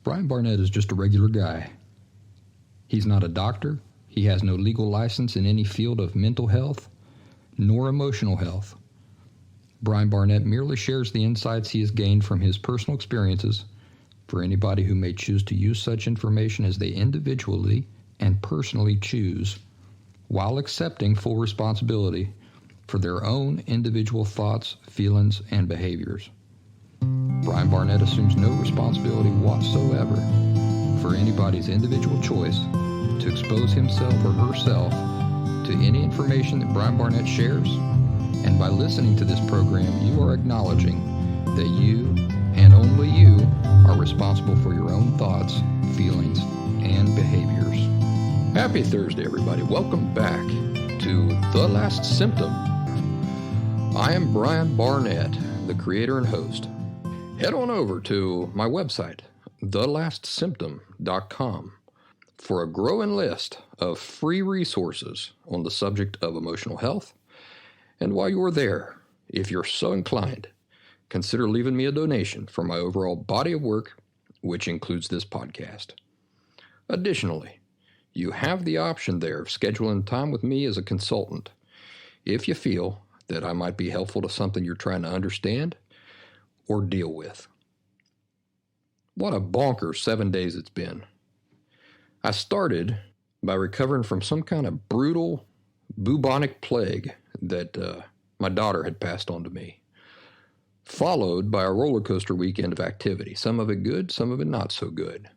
Brian Barnett is just a regular guy. He's not a doctor. He has no legal license in any field of mental health nor emotional health. Brian Barnett merely shares the insights he has gained from his personal experiences for anybody who may choose to use such information as they individually and personally choose, while accepting full responsibility for their own individual thoughts, feelings, and behaviors. Brian Barnett assumes no responsibility whatsoever for anybody's individual choice to expose himself or herself to any information that Brian Barnett shares, and by listening to this program, you are acknowledging that you, and only you, are responsible for your own thoughts, feelings, and behaviors. Happy Thursday, everybody. Welcome back to The Last Symptom. I am Brian Barnett, the creator and host. Head on over to my website, thelastsymptom.com, for a growing list of free resources on the subject of emotional health. And while you're there, if you're so inclined, consider leaving me a donation for my overall body of work, which includes this podcast. Additionally, you have the option there of scheduling time with me as a consultant if you feel that I might be helpful to something you're trying to understand or deal with. What a bonkers 7 days it's been. I started by recovering from some kind of brutal bubonic plague that my daughter had passed on to me, followed by a roller coaster weekend of activity, some of it good, some of it not so good.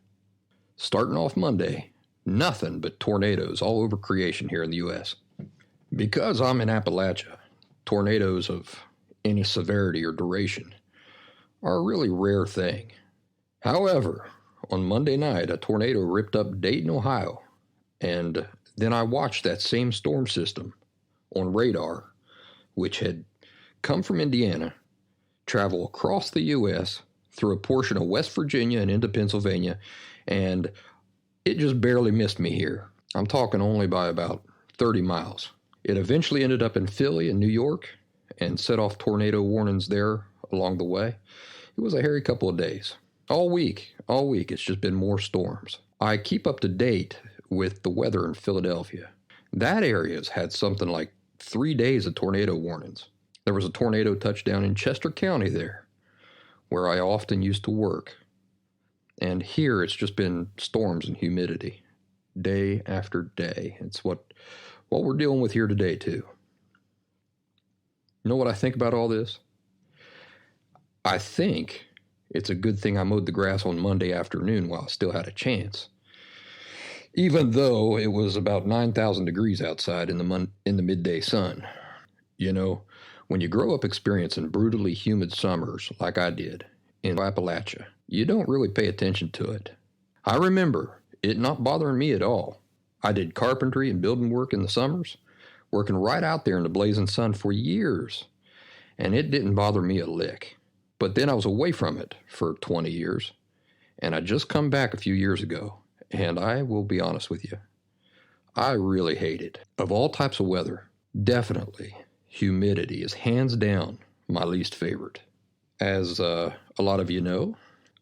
Starting off Monday, nothing but tornadoes all over creation here in the U.S. Because I'm in Appalachia, tornadoes of any severity or duration are a really rare thing. However, on Monday night, a tornado ripped up Dayton, Ohio, and then I watched that same storm system on radar, which had come from Indiana, travel across the U.S. through a portion of West Virginia and into Pennsylvania, and it just barely missed me here. I'm talking only by about 30 miles. It eventually ended up in Philly and New York and set off tornado warnings there along the way. It was a hairy couple of days. All week, it's just been more storms. I keep up to date with the weather in Philadelphia. That area's had something like 3 days of tornado warnings. There was a tornado touchdown in Chester County there, where I often used to work. And here it's just been storms and humidity, day after day. It's what we're dealing with here today, too. You know what I think about all this? I think it's a good thing I mowed the grass on Monday afternoon while I still had a chance, even though it was about 9,000 degrees outside in the midday sun. You know, when you grow up experiencing brutally humid summers like I did in Appalachia, you don't really pay attention to it. I remember it not bothering me at all. I did carpentry and building work in the summers, working right out there in the blazing sun for years, and it didn't bother me a lick. But then I was away from it for 20 years, and I just come back a few years ago, and I will be honest with you, I really hate it. Of all types of weather, definitely humidity is hands down my least favorite. As a lot of you know,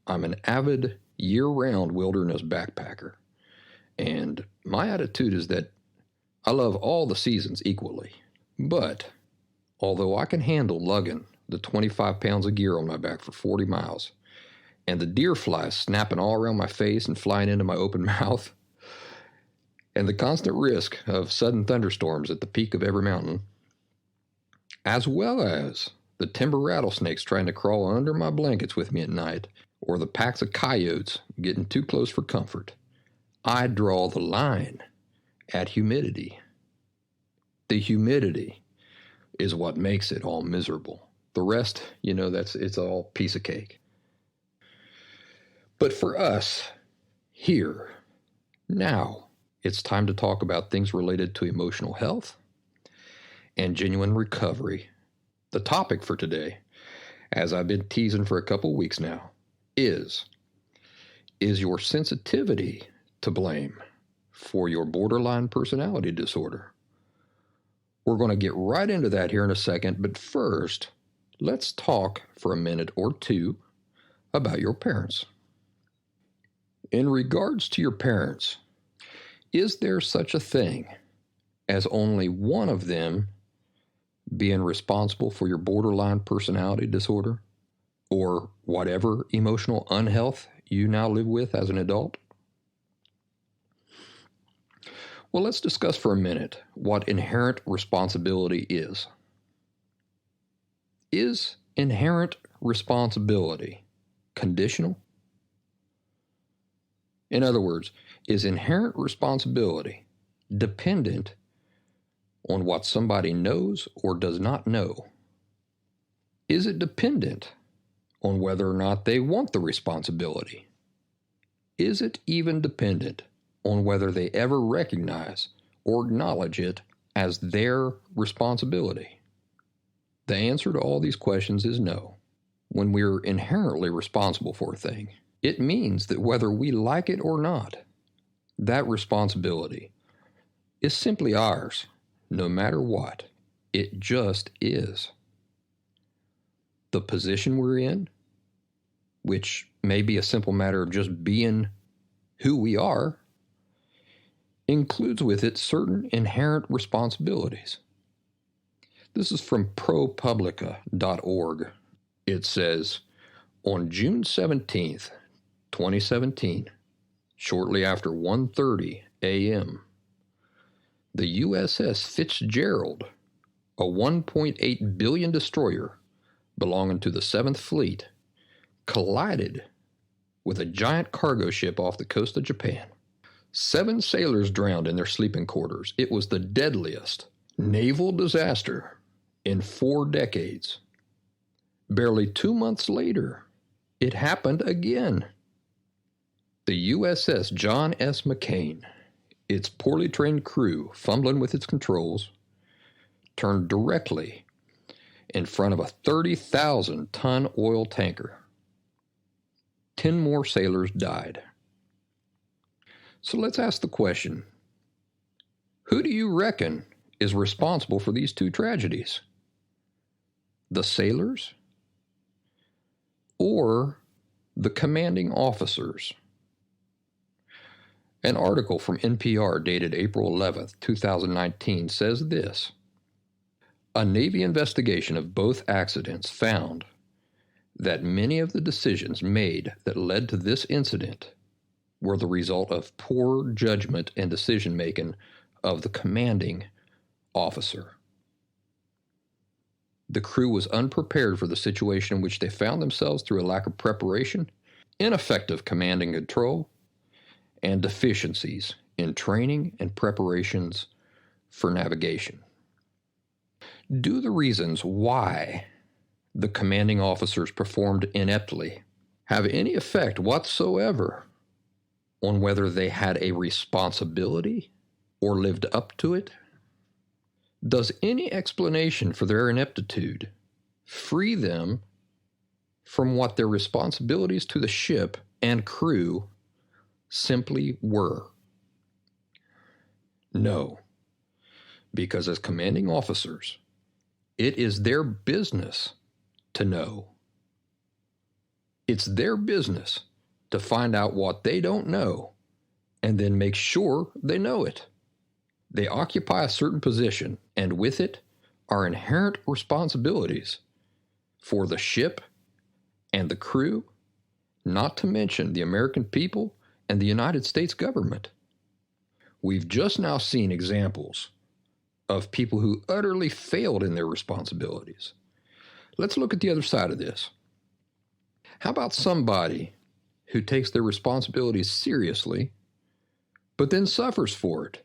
I'm an avid year-round wilderness backpacker, and my attitude is that I love all the seasons equally. But although I can handle lugging the 25 pounds of gear on my back for 40 miles, and the deer flies snapping all around my face and flying into my open mouth, and the constant risk of sudden thunderstorms at the peak of every mountain, as well as the timber rattlesnakes trying to crawl under my blankets with me at night, or the packs of coyotes getting too close for comfort, I draw the line at humidity. The humidity is what makes it all miserable. The rest, it's all piece of cake. But for us, here, now, it's time to talk about things related to emotional health and genuine recovery. The topic for today, as I've been teasing for a couple weeks now, is your sensitivity to blame for your borderline personality disorder? We're going to get right into that here in a second, but first, let's talk for a minute or two about your parents. In regards to your parents, is there such a thing as only one of them being responsible for your borderline personality disorder or whatever emotional unhealth you now live with as an adult? Well, let's discuss for a minute what inherent responsibility is. Is inherent responsibility conditional? In other words, is inherent responsibility dependent on what somebody knows or does not know? Is it dependent on whether or not they want the responsibility? Is it even dependent on whether they ever recognize or acknowledge it as their responsibility? The answer to all these questions is no. When we're inherently responsible for a thing, it means that whether we like it or not, that responsibility is simply ours, no matter what. It just is. The position we're in, which may be a simple matter of just being who we are, includes with it certain inherent responsibilities. This is from ProPublica.org. It says, on June 17th, 2017, shortly after 1:30 a.m., the USS Fitzgerald, a $1.8 billion destroyer belonging to the 7th Fleet, collided with a giant cargo ship off the coast of Japan. 7 sailors drowned in their sleeping quarters. It was the deadliest naval disaster in 4 decades. Barely 2 months later, it happened again. The USS John S. McCain, its poorly trained crew fumbling with its controls, turned directly in front of a 30,000-ton oil tanker. 10 more sailors died. So let's ask the question, who do you reckon is responsible for these 2 tragedies? The sailors or the commanding officers? An article from NPR dated April 11th, 2019 says this: a Navy investigation of both accidents found that many of the decisions made that led to this incident were the result of poor judgment and decision-making of the commanding officer. The crew was unprepared for the situation in which they found themselves through a lack of preparation, ineffective command and control, and deficiencies in training and preparations for navigation. Do the reasons why the commanding officers performed ineptly have any effect whatsoever on whether they had a responsibility or lived up to it? Does any explanation for their ineptitude free them from what their responsibilities to the ship and crew simply were? No, because as commanding officers, it is their business to know. It's their business to find out what they don't know and then make sure they know it. They occupy a certain position, and with it are inherent responsibilities for the ship and the crew, not to mention the American people and the United States government. We've just now seen examples of people who utterly failed in their responsibilities. Let's look at the other side of this. How about somebody who takes their responsibilities seriously, but then suffers for it?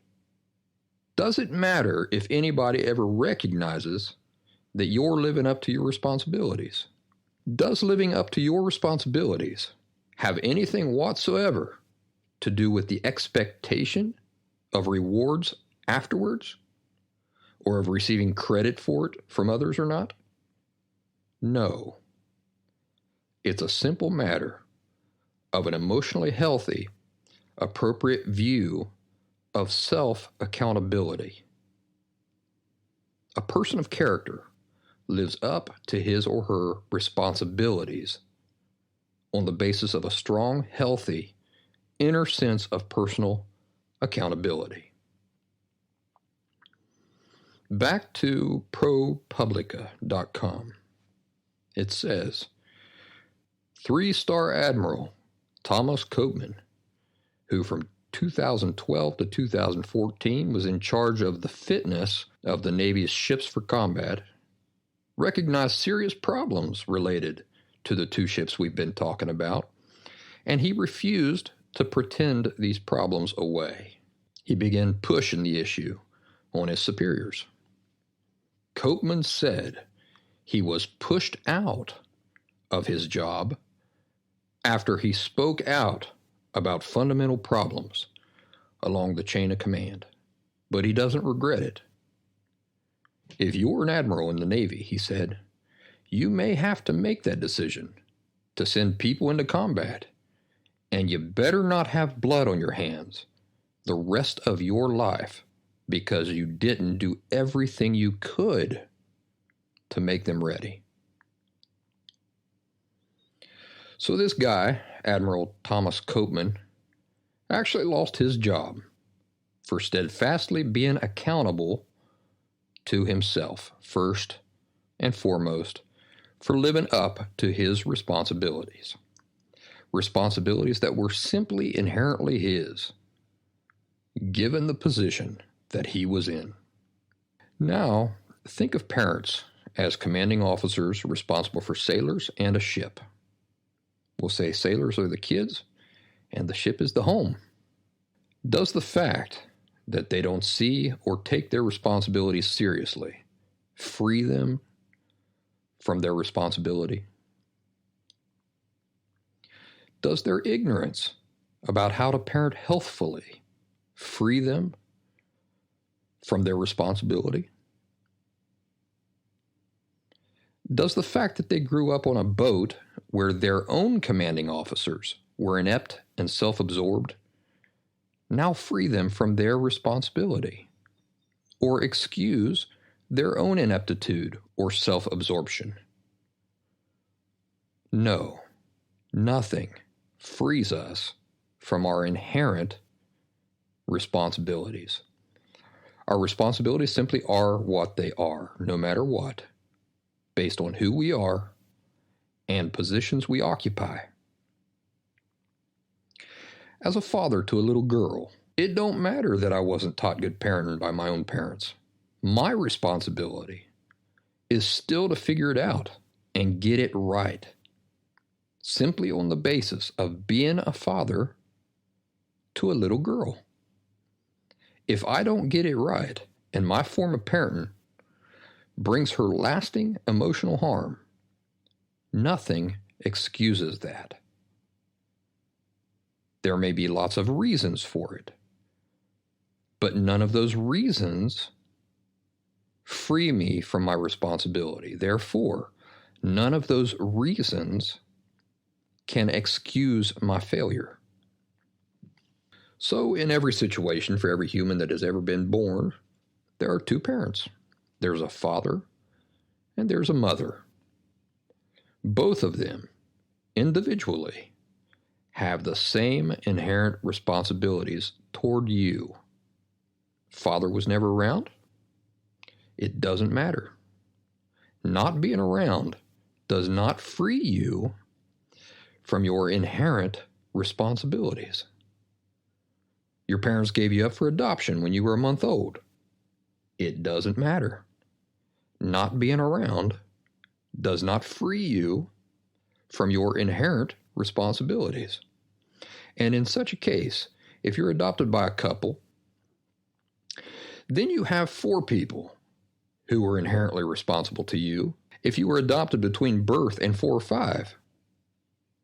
Does it matter if anybody ever recognizes that you're living up to your responsibilities? Does living up to your responsibilities have anything whatsoever to do with the expectation of rewards afterwards, or of receiving credit for it from others or not? No. It's a simple matter of an emotionally healthy, appropriate view of self-accountability. A person of character lives up to his or her responsibilities on the basis of a strong, healthy, inner sense of personal accountability. Back to ProPublica.com. It says, 3-star Admiral Thomas Copeman, who from 2012 to 2014 was in charge of the fitness of the Navy's ships for combat, recognized serious problems related to the 2 ships we've been talking about, and he refused to pretend these problems away. He began pushing the issue on his superiors. Copeman said he was pushed out of his job after he spoke out about fundamental problems along the chain of command, but he doesn't regret it. If you're an admiral in the Navy, he said, you may have to make that decision to send people into combat, and you better not have blood on your hands the rest of your life because you didn't do everything you could to make them ready. So this guy, Admiral Thomas Copeman, actually lost his job for steadfastly being accountable to himself, first and foremost, for living up to his responsibilities. Responsibilities that were simply inherently his, given the position that he was in. Now, think of parents as commanding officers responsible for sailors and a ship. We'll say sailors are the kids, and the ship is the home. Does the fact that they don't see or take their responsibilities seriously free them from their responsibility? Does their ignorance about how to parent healthfully free them from their responsibility? Does the fact that they grew up on a boat where their own commanding officers were inept and self-absorbed now free them from their responsibility or excuse their own ineptitude or self-absorption? No, nothing frees us from our inherent responsibilities. Our responsibilities simply are what they are, no matter what, based on who we are and positions we occupy. As a father to a little girl, it don't matter that I wasn't taught good parenting by my own parents. My responsibility is still to figure it out and get it right, simply on the basis of being a father to a little girl. If I don't get it right and my form of parenting brings her lasting emotional harm, nothing excuses that. There may be lots of reasons for it, but none of those reasons free me from my responsibility. Therefore, none of those reasons can excuse my failure. So, in every situation, for every human that has ever been born, there are 2 parents. There's a father and there's a mother. Both of them, individually, have the same inherent responsibilities toward you. Father was never around? It doesn't matter. Not being around does not free you from your inherent responsibilities. Your parents gave you up for adoption when you were a month old. It doesn't matter. Not being around does not free you from your inherent responsibilities. And in such a case, if you're adopted by a couple, then you have 4 people who are inherently responsible to you. If you were adopted between birth and 4 or 5,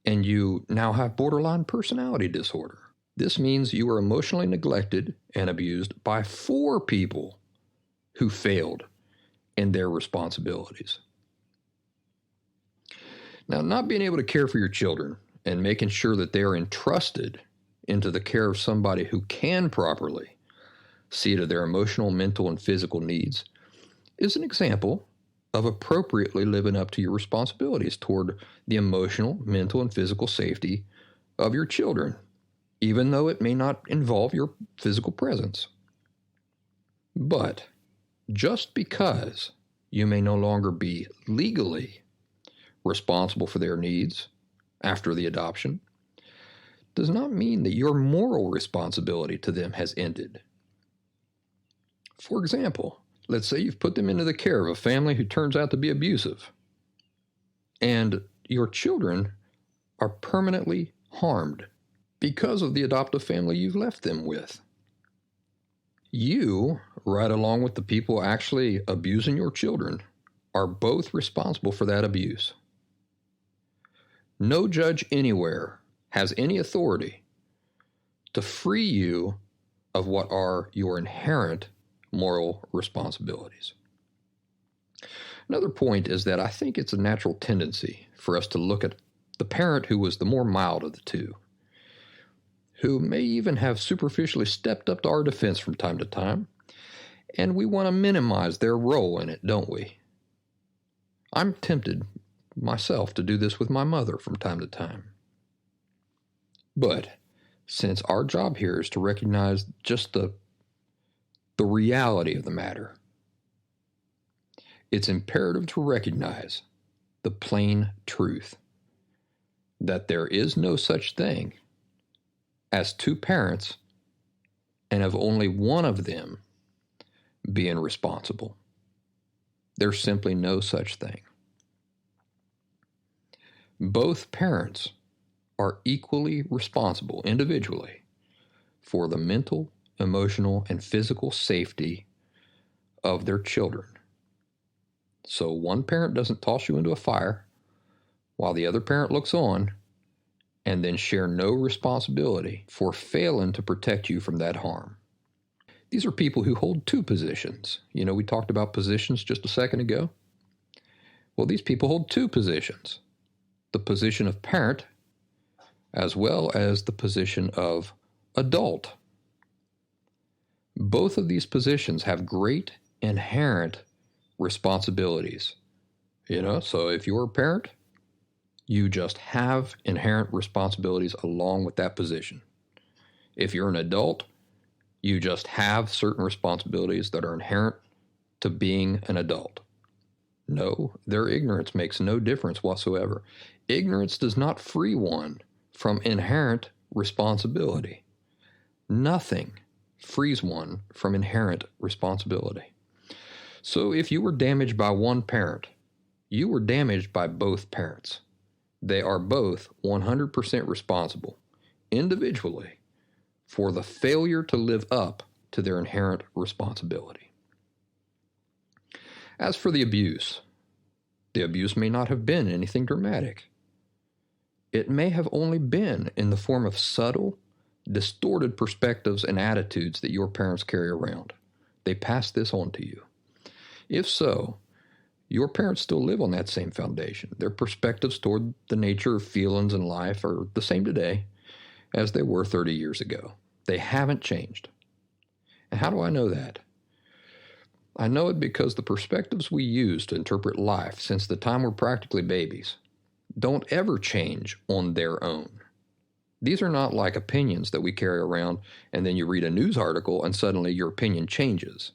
and you now have borderline personality disorder, this means you were emotionally neglected and abused by 4 people who failed in their responsibilities. Now, not being able to care for your children and making sure that they are entrusted into the care of somebody who can properly see to their emotional, mental, and physical needs is an example of appropriately living up to your responsibilities toward the emotional, mental, and physical safety of your children, even though it may not involve your physical presence. But just because you may no longer be legally responsible for their needs after the adoption does not mean that your moral responsibility to them has ended. For example, let's say you've put them into the care of a family who turns out to be abusive, and your children are permanently harmed because of the adoptive family you've left them with. You, right along with the people actually abusing your children, are both responsible for that abuse. No judge anywhere has any authority to free you of what are your inherent moral responsibilities. Another point is that I think it's a natural tendency for us to look at the parent who was the more mild of the two, who may even have superficially stepped up to our defense from time to time, and we want to minimize their role in it, don't we? I'm tempted myself to do this with my mother from time to time. But since our job here is to recognize just the reality of the matter, it's imperative to recognize the plain truth that there is no such thing as two parents and of only one of them being responsible. There's simply no such thing. Both parents are equally responsible individually for the mental, emotional, and physical safety of their children. So one parent doesn't toss you into a fire while the other parent looks on and then share no responsibility for failing to protect you from that harm. These are people who hold two positions. You know, we talked about positions just a second ago. Well, these people hold two positions: the position of parent as well as the position of adult. Both of these positions have great inherent responsibilities. So if you're a parent, you just have inherent responsibilities along with that position. If you're an adult, you just have certain responsibilities that are inherent to being an adult. No, their ignorance makes no difference whatsoever. Ignorance does not free one from inherent responsibility. Nothing frees one from inherent responsibility. So if you were damaged by one parent, you were damaged by both parents. They are both 100% responsible, individually, for the failure to live up to their inherent responsibility. As for the abuse may not have been anything dramatic. It may have only been in the form of subtle, distorted perspectives and attitudes that your parents carry around. They pass this on to you. If so, your parents still live on that same foundation. Their perspectives toward the nature of feelings and life are the same today as they were 30 years ago. They haven't changed. And how do I know that? I know it because the perspectives we use to interpret life since the time we're practically babies don't ever change on their own. These are not like opinions that we carry around and then you read a news article and suddenly your opinion changes.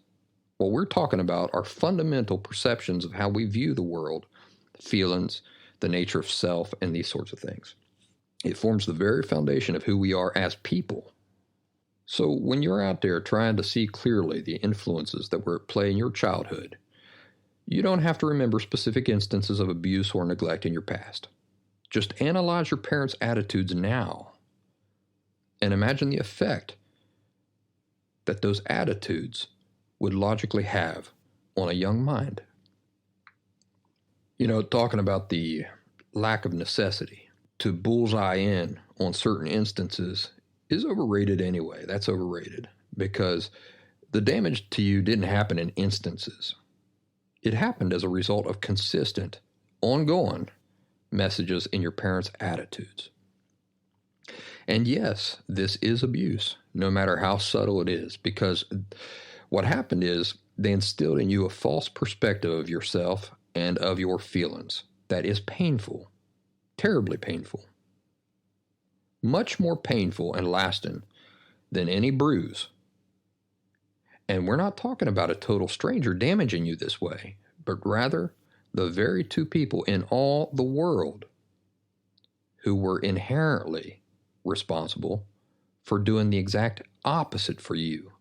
What we're talking about are fundamental perceptions of how we view the world, feelings, the nature of self, and these sorts of things. It forms the very foundation of who we are as people. So when you're out there trying to see clearly the influences that were at play in your childhood, you don't have to remember specific instances of abuse or neglect in your past. Just analyze your parents' attitudes now and imagine the effect that those attitudes would logically have on a young mind. Talking about the lack of necessity to bullseye in on certain instances is overrated anyway. That's overrated because the damage to you didn't happen in instances. It happened as a result of consistent, ongoing messages in your parents' attitudes. And yes, this is abuse, no matter how subtle it is, because what happened is they instilled in you a false perspective of yourself and of your feelings that is painful, terribly painful. much more painful and lasting than any bruise. And we're not talking about a total stranger damaging you this way, but rather the very two people in all the world who were inherently responsible for doing the exact opposite for you.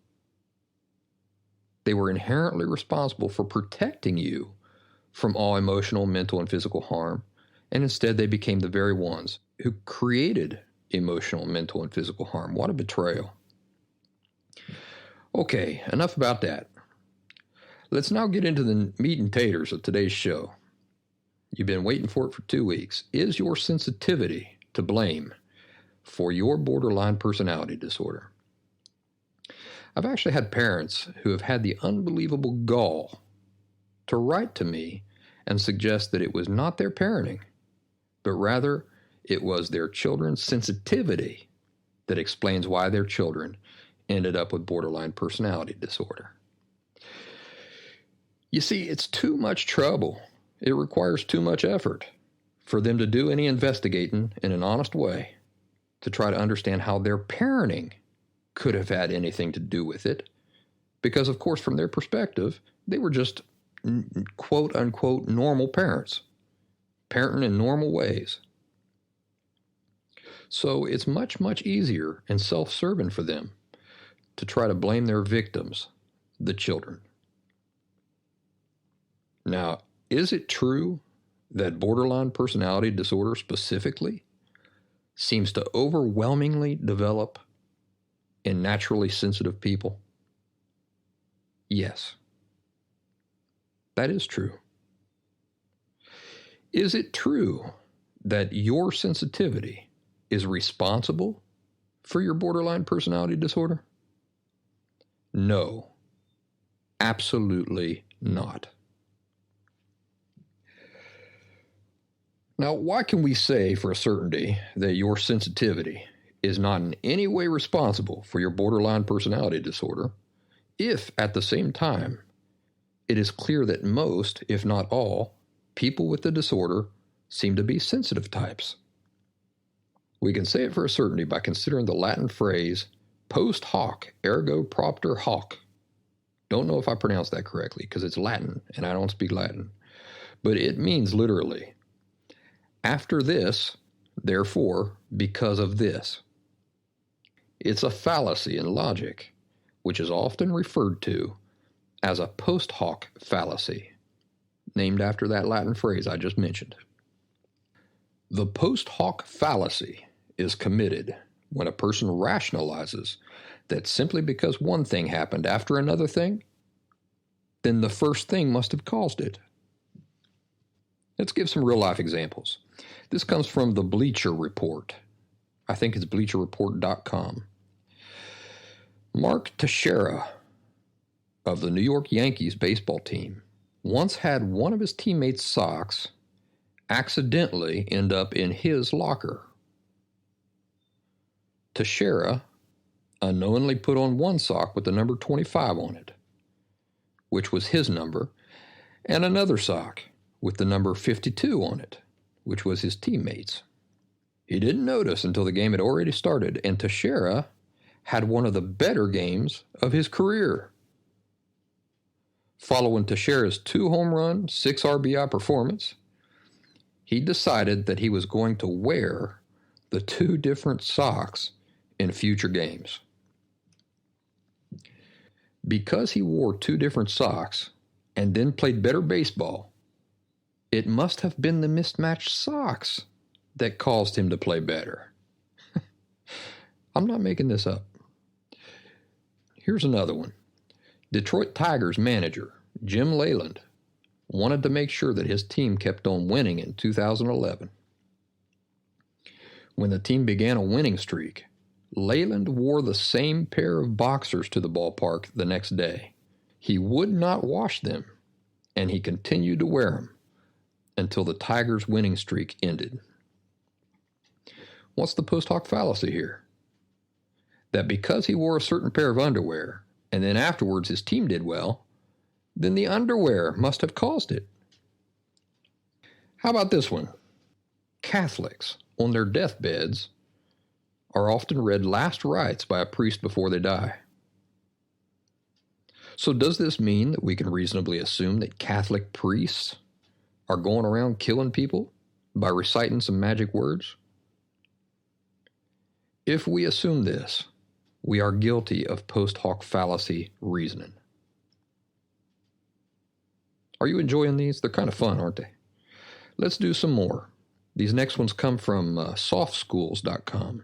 They were inherently responsible for protecting you from all emotional, mental, and physical harm, and instead they became the very ones who created emotional, mental, and physical harm. What a betrayal. Okay, enough about that. Let's now get into the meat and taters of today's show. You've been waiting for it for 2 weeks. Is your sensitivity to blame for your borderline personality disorder? I've actually had parents who have had the unbelievable gall to write to me and suggest that it was not their parenting, but rather it was their children's sensitivity that explains why their children ended up with borderline personality disorder. You see, it's too much trouble. It requires too much effort for them to do any investigating in an honest way to try to understand how their parenting could have had anything to do with it. Because, of course, from their perspective, they were just quote-unquote normal parents, parenting in normal ways. So it's much, much easier and self-serving for them to try to blame their victims, the children. Now, is it true that borderline personality disorder specifically seems to overwhelmingly develop in naturally sensitive people? Yes, that is true. Is it true that your sensitivity is responsible for your borderline personality disorder? No, absolutely not. Now, why can we say for a certainty that your sensitivity is not in any way responsible for your borderline personality disorder if, at the same time, it is clear that most, if not all, people with the disorder seem to be sensitive types? We can say it for a certainty by considering the Latin phrase post hoc ergo propter hoc. Don't know if I pronounced that correctly because it's Latin and I don't speak Latin, but it means literally, after this, therefore, because of this. It's a fallacy in logic, which is often referred to as a post hoc fallacy, named after that Latin phrase I just mentioned. The post hoc fallacy is committed when a person rationalizes that simply because one thing happened after another thing, then the first thing must have caused it. Let's give some real-life examples. This comes from the Bleacher Report. I think it's bleacherreport.com. Mark Teixeira of the New York Yankees baseball team once had one of his teammates' socks accidentally end up in his locker. Teixeira unknowingly put on one sock with the number 25 on it, which was his number, and another sock with the number 52 on it, which was his teammate's. He didn't notice until the game had already started, and Teixeira had one of the better games of his career. Following Teixeira's 2-home run, 6 RBI performance, he decided that he was going to wear the 2 different socks in future games. Because he wore 2 different socks and then played better baseball, it must have been the mismatched socks that caused him to play better. I'm not making this up. Here's another one. Detroit Tigers manager Jim Leyland wanted to make sure that his team kept on winning in 2011. When the team began a winning streak, Leyland wore the same pair of boxers to the ballpark the next day. He would not wash them, and he continued to wear them until the Tigers' winning streak ended. What's the post hoc fallacy here? That because he wore a certain pair of underwear, and then afterwards his team did well, then the underwear must have caused it. How about this one? Catholics, on their deathbeds, are often read last rites by a priest before they die. So does this mean that we can reasonably assume that Catholic priests are going around killing people by reciting some magic words? If we assume this, we are guilty of post hoc fallacy reasoning. Are you enjoying these? They're kind of fun, aren't they? Let's do some more. These next ones come from softschools.com.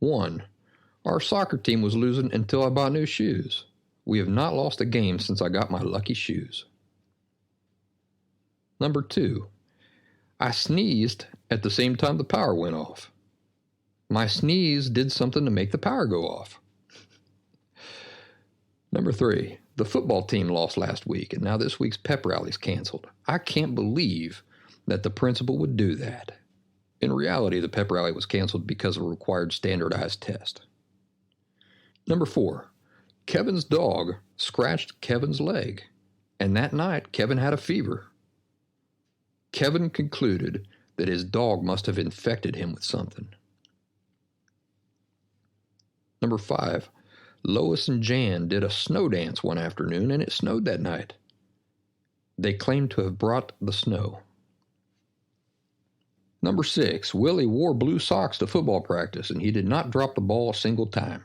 1. Our soccer team was losing until I bought new shoes. We have not lost a game since I got my lucky shoes. Number 2. I sneezed at the same time the power went off. My sneeze did something to make the power go off. Number 3. The football team lost last week, and now this week's pep rally's canceled. I can't believe that the principal would do that. In reality, the pep rally was canceled because of a required standardized test. Number 4. Kevin's dog scratched Kevin's leg, and that night Kevin had a fever. Kevin concluded that his dog must have infected him with something. Number 5. Lois and Jan did a snow dance one afternoon, and it snowed that night. They claimed to have brought the snow. Number 6. Willie wore blue socks to football practice, and he did not drop the ball a single time.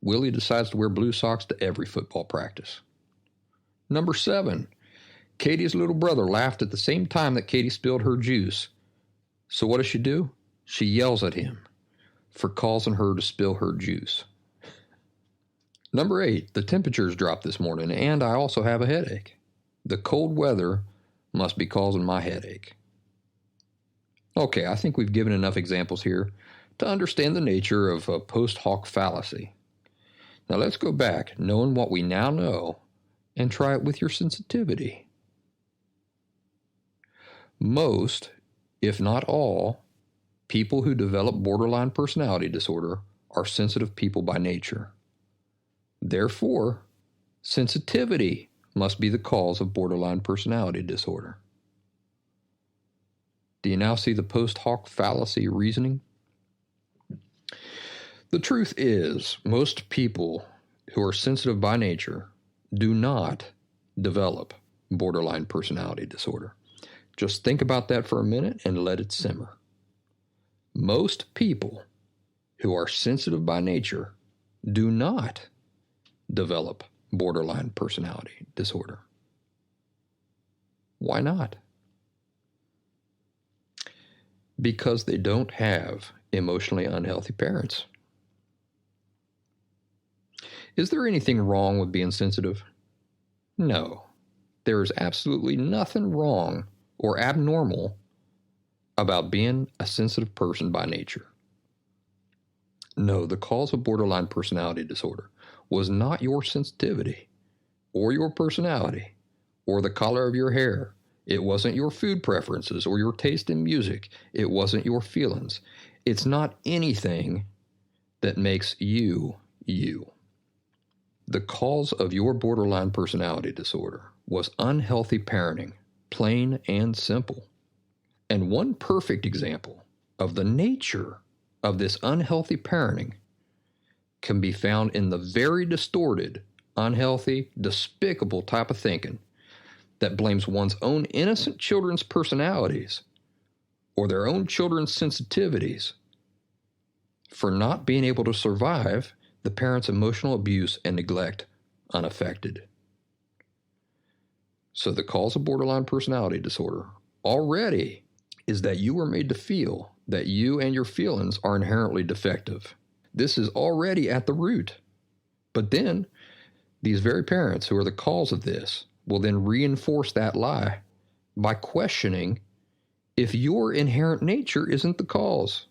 Willie decides to wear blue socks to every football practice. Number 7. Katie's little brother laughed at the same time that Katie spilled her juice. So what does she do? She yells at him for causing her to spill her juice. Number 8. The temperatures dropped this morning, and I also have a headache. The cold weather must be causing my headache. Okay, I think we've given enough examples here to understand the nature of a post hoc fallacy. Now let's go back, knowing what we now know, and try it with your sensitivity. Most, if not all, people who develop borderline personality disorder are sensitive people by nature. Therefore, sensitivity must be the cause of borderline personality disorder. Do you now see the post hoc fallacy reasoning? The truth is, most people who are sensitive by nature do not develop borderline personality disorder. Just think about that for a minute and let it simmer. Most people who are sensitive by nature do not develop borderline personality disorder. Why not? Because they don't have emotionally unhealthy parents. Is there anything wrong with being sensitive? No. There is absolutely nothing wrong or abnormal about being a sensitive person by nature. No, the cause of borderline personality disorder was not your sensitivity or your personality or the color of your hair. It wasn't your food preferences or your taste in music. It wasn't your feelings. It's not anything that makes you, you. The cause of your borderline personality disorder was unhealthy parenting, plain and simple. And one perfect example of the nature of this unhealthy parenting can be found in the very distorted, unhealthy, despicable type of thinking that blames one's own innocent children's personalities or their own children's sensitivities for not being able to survive the parent's emotional abuse and neglect unaffected. So the cause of borderline personality disorder already is that you were made to feel that you and your feelings are inherently defective. This is already at the root. But then, these very parents who are the cause of this will then reinforce that lie by questioning if your inherent nature isn't the cause.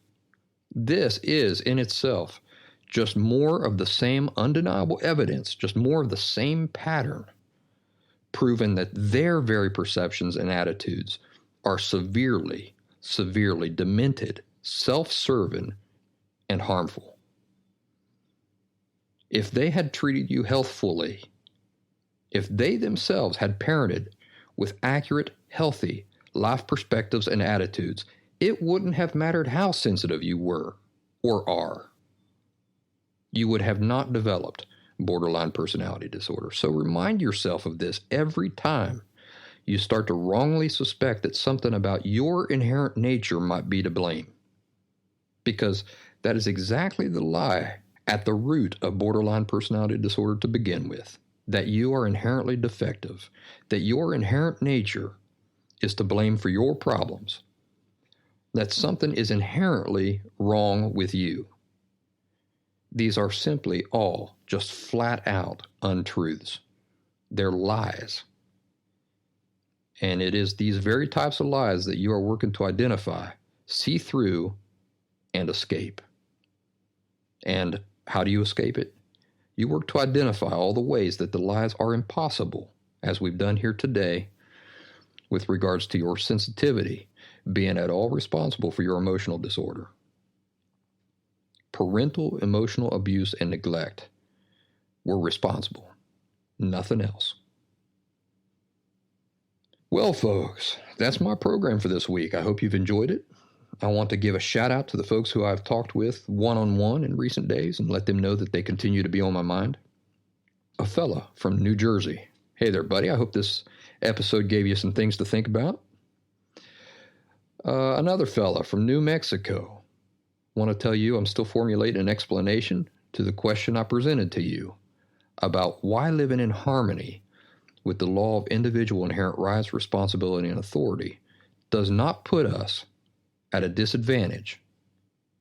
This is, in itself, just more of the same undeniable evidence, just more of the same pattern, proving that their very perceptions and attitudes are severely, severely demented, self-serving, and harmful. If they had treated you healthfully, if they themselves had parented with accurate, healthy life perspectives and attitudes, it wouldn't have mattered how sensitive you were or are. You would have not developed borderline personality disorder. So remind yourself of this every time you start to wrongly suspect that something about your inherent nature might be to blame. Because that is exactly the lie at the root of borderline personality disorder to begin with. That you are inherently defective. That your inherent nature is to blame for your problems. That something is inherently wrong with you. These are simply all just flat out untruths. They're lies. And it is these very types of lies that you are working to identify, see through, and escape. And how do you escape it? You work to identify all the ways that the lies are impossible, as we've done here today, with regards to your sensitivity being at all responsible for your emotional disorder. Parental emotional abuse and neglect were responsible. Nothing else. Well, folks, that's my program for this week. I hope you've enjoyed it. I want to give a shout out to the folks who I've talked with one-on-one in recent days and let them know that they continue to be on my mind. A fella from New Jersey. Hey there, buddy. I hope this episode gave you some things to think about. Another fella from New Mexico. Want to tell you I'm still formulating an explanation to the question I presented to you about why living in harmony with the law of individual inherent rights, responsibility, and authority does not put us at a disadvantage,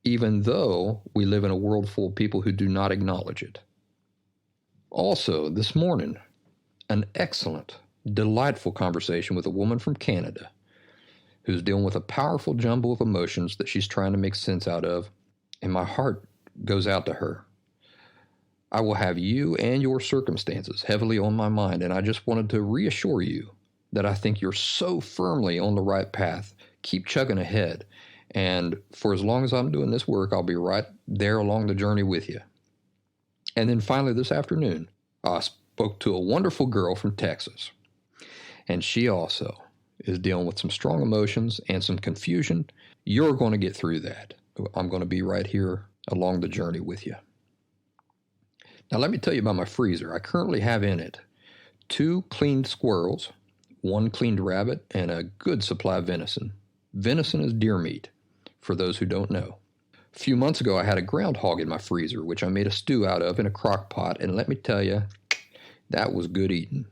even though we live in a world full of people who do not acknowledge it. Also, this morning, an excellent, delightful conversation with a woman from Canada who's dealing with a powerful jumble of emotions that she's trying to make sense out of, and my heart goes out to her. I will have you and your circumstances heavily on my mind, and I just wanted to reassure you that I think you're so firmly on the right path. Keep chugging ahead, and for as long as I'm doing this work, I'll be right there along the journey with you. And then finally this afternoon, I spoke to a wonderful girl from Texas, and she also is dealing with some strong emotions and some confusion. You're going to get through that. I'm going to be right here along the journey with you. Now let me tell you about my freezer. I currently have in it 2 cleaned squirrels, 1 cleaned rabbit, and a good supply of venison. Venison is deer meat, for those who don't know. A few months ago, I had a groundhog in my freezer, which I made a stew out of in a crock pot, and let me tell you, that was good eating.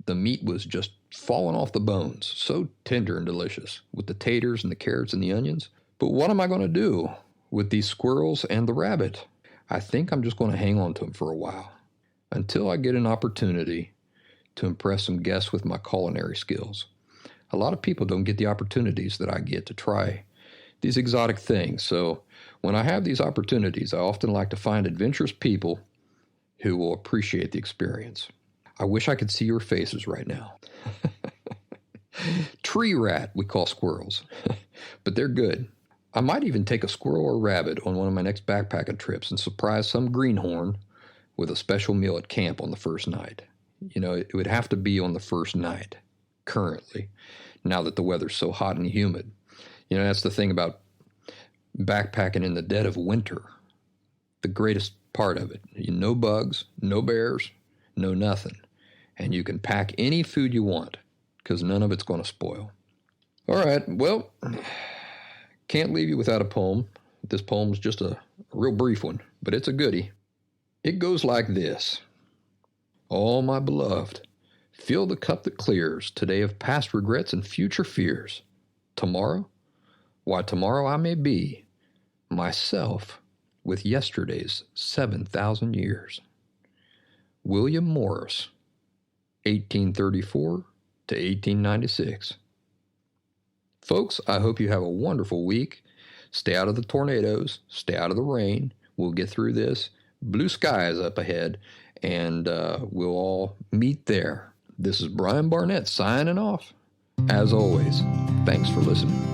The meat was just falling off the bones, so tender and delicious, with the taters and the carrots and the onions. But what am I going to do with these squirrels and the rabbit? I think I'm just going to hang on to them for a while, until I get an opportunity to impress some guests with my culinary skills. A lot of people don't get the opportunities that I get to try these exotic things, so when I have these opportunities, I often like to find adventurous people who will appreciate the experience. I wish I could see your faces right now. Tree rat, we call squirrels, but they're good. I might even take a squirrel or rabbit on one of my next backpacking trips and surprise some greenhorn with a special meal at camp on the first night. You know, it would have to be on the first night, currently, now that the weather's so hot and humid. You know, that's the thing about backpacking in the dead of winter. The greatest part of it. No bugs, no bears, no nothing. And you can pack any food you want, because none of it's going to spoil. All right, well, can't leave you without a poem. This poem's just a real brief one, but it's a goodie. It goes like this. Oh, my beloved, fill the cup that clears today of past regrets and future fears. Tomorrow? Why, tomorrow I may be myself with yesterday's 7,000 years. William Morris, 1834 to 1896. Folks, I hope you have a wonderful week. Stay out of the tornadoes. Stay out of the rain. We'll get through this. Blue skies up ahead, and we'll all meet there. This is Brian Barnett signing off. As always, thanks for listening.